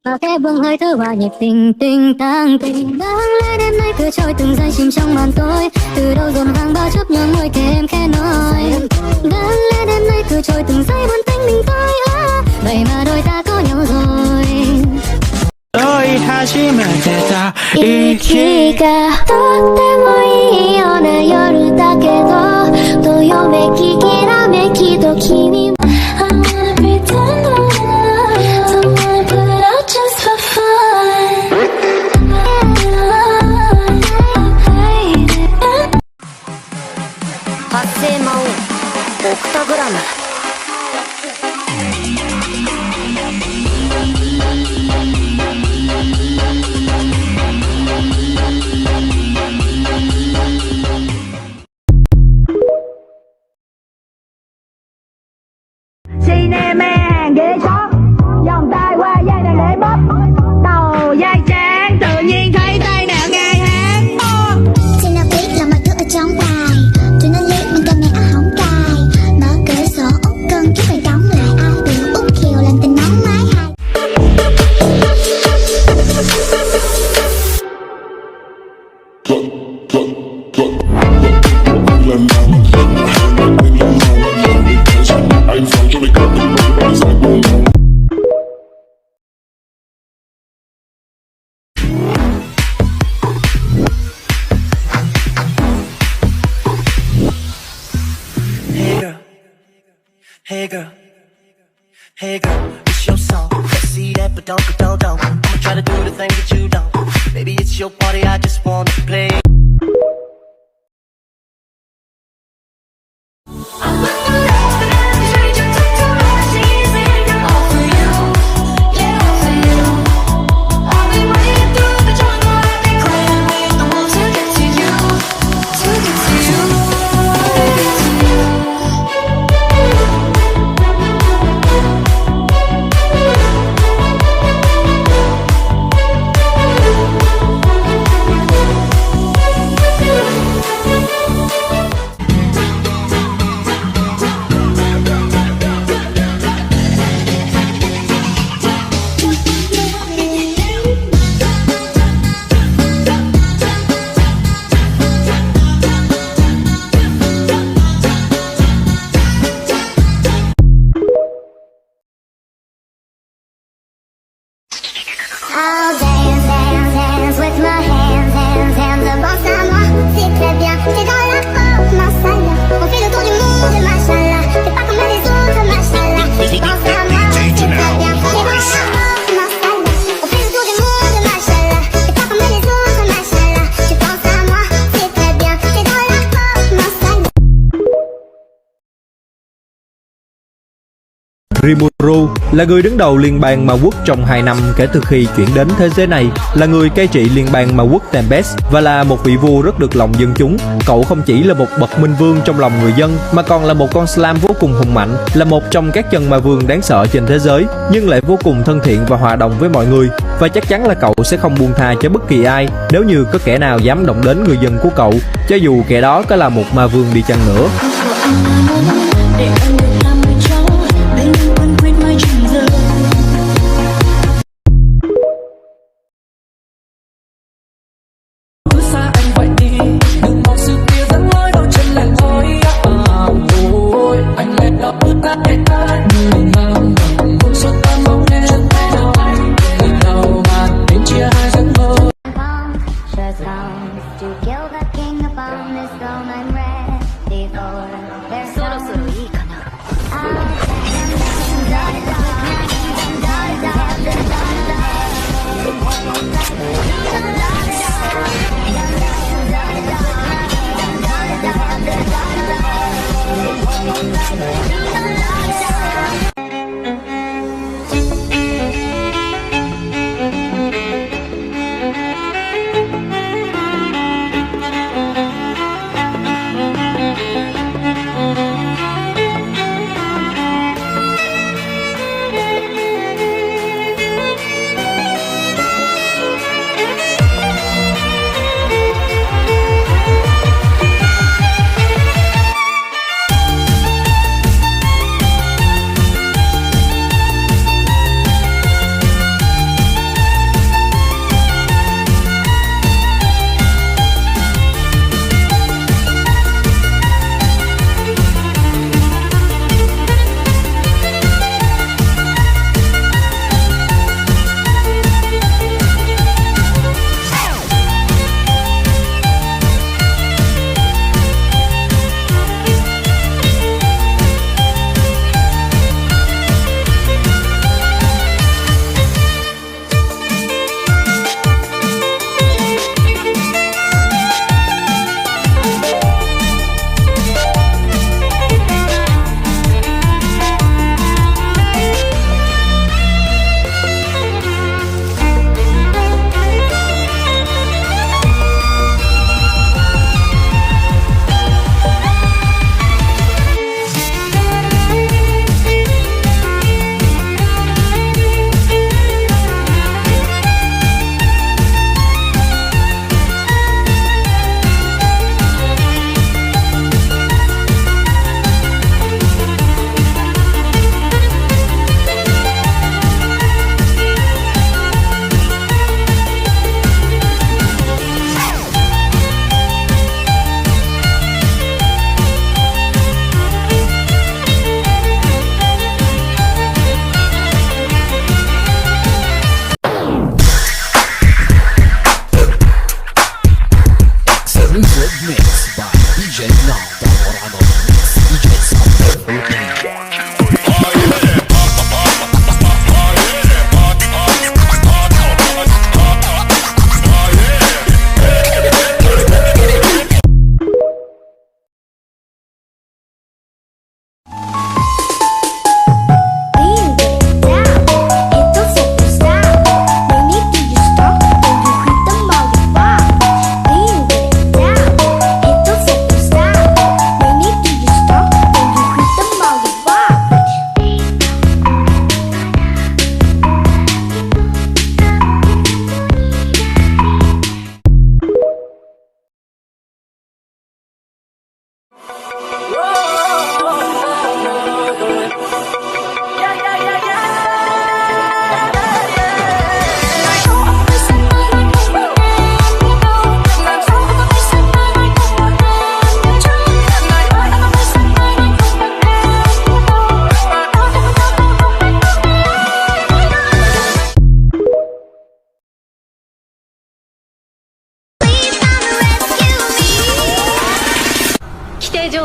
và khẽ buông hơi thở hòa nhịp tình tình tang tình. Đáng lẽ đêm nay cứ trôi từng giây chìm trong màn tối, từ đâu dồn vang bao chấp nhớ môi kề em khẽ nói. Đáng lẽ đêm nay cứ trôi từng giây buồn tênh mình tôi vậy mà đôi ta có nhau rồi. 初めてだ息がとってもいいような夜だけど、どよめききらめきと君も I wanna pretend don't wanna put it out just for fun. Phát生魔王オクタグラム。Cinema hàng ghế shop, vòng tay qua dây đàn để bóp, đầu dây trắng tự nhiên thấy tay nào ngay hát. Trên nào biết là mọi thứ ở trong bài, tôi nên liếc mình cầm này hóng cài, mở cửa sổ út cơn chút phải đóng lại, ai biểu út kiều làm tình nóng mái hay. Hey girl, hey girl, it's your song. I see that, but don't. I'ma try to do the thing that you don't. Baby, it's your party, I just wanna play. I'll dance, dance, dance with my hands, hands, hands. Pense à moi, c'est très bien. T'es dans la porte, mashallah. On fait le tour du monde, mashallah. T'es pas comme les autres, mashallah. Pense à moi, c'est très bien. T'es dans la porte, mashallah. On fait le tour du monde, mashallah. T'es pas comme les autres, mashallah. Tu penses à moi, c'est très bien. T'es dans la porte, mashallah. Rimuru là người đứng đầu liên bang Ma Quốc trong 2 năm kể từ khi chuyển đến thế giới này, là người cai trị liên bang Ma Quốc Tempest và là một vị vua rất được lòng dân chúng. Cậu không chỉ là một bậc minh vương trong lòng người dân mà còn là một con slam vô cùng hùng mạnh, là một trong các chân ma vương đáng sợ trên thế giới, nhưng lại vô cùng thân thiện và hòa đồng với mọi người. Và chắc chắn là cậu sẽ không buông tha cho bất kỳ ai nếu như có kẻ nào dám động đến người dân của cậu, cho dù kẻ đó có là một ma vương đi chăng nữa. To kill the king upon this throne I'm ready for. There's そろそろいいかな。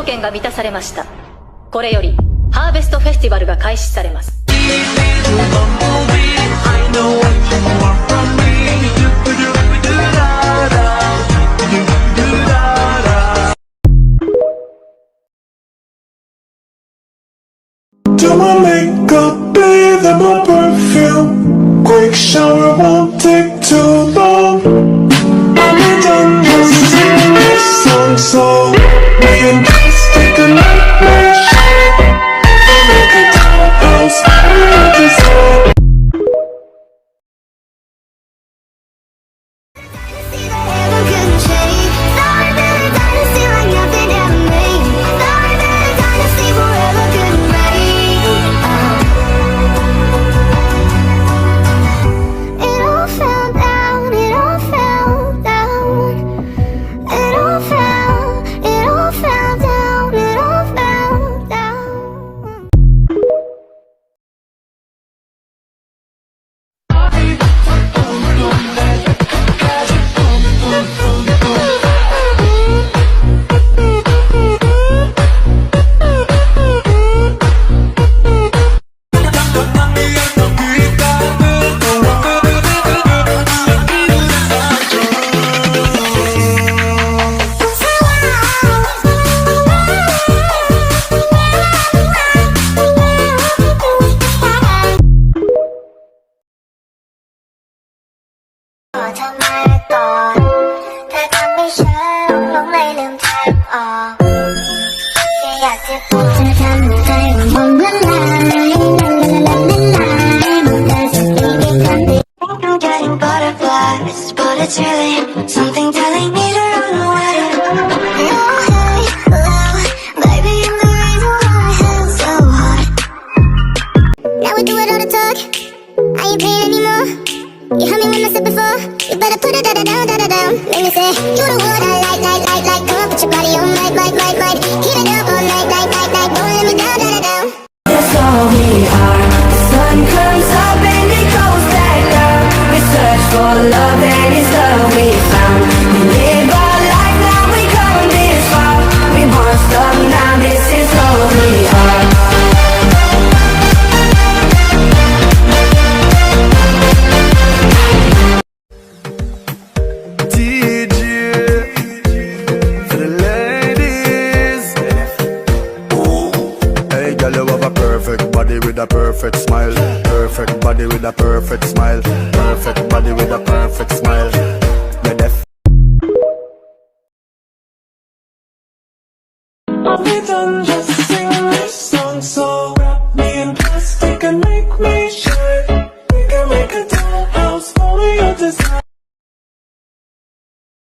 件が満たされました。これよりハーベストフェスティバルが開始されます。Do my makeup, bathe in my perfume. Quick shower won't take too long. I'll be done just singing this song, so me and Chris take a nightmare shot. Make a dollhouse for design. But it's really something telling me to run away. Baby, I'm the reason why I held so hard. Now we do it all the talk. I ain't paying anymore. You heard me when I said before. You better put it down. Make me say you the one I like. Come on, put your body on right. Keep it up all night. Don't let me down. That's all we are. The sun comes up and it goes back down. We search for love and it's love we found. We live our life now, we come this far. We won't stop now, this is all we are. DJ for the ladies. Hey girl, you have a perfect body with a perfect smile. Perfect body with a perfect smile. Perfect body with a perfect smile. You're deaf. I'll be done just singing this song, so wrap me in plastic and make me shine. We can make a dollhouse for your design.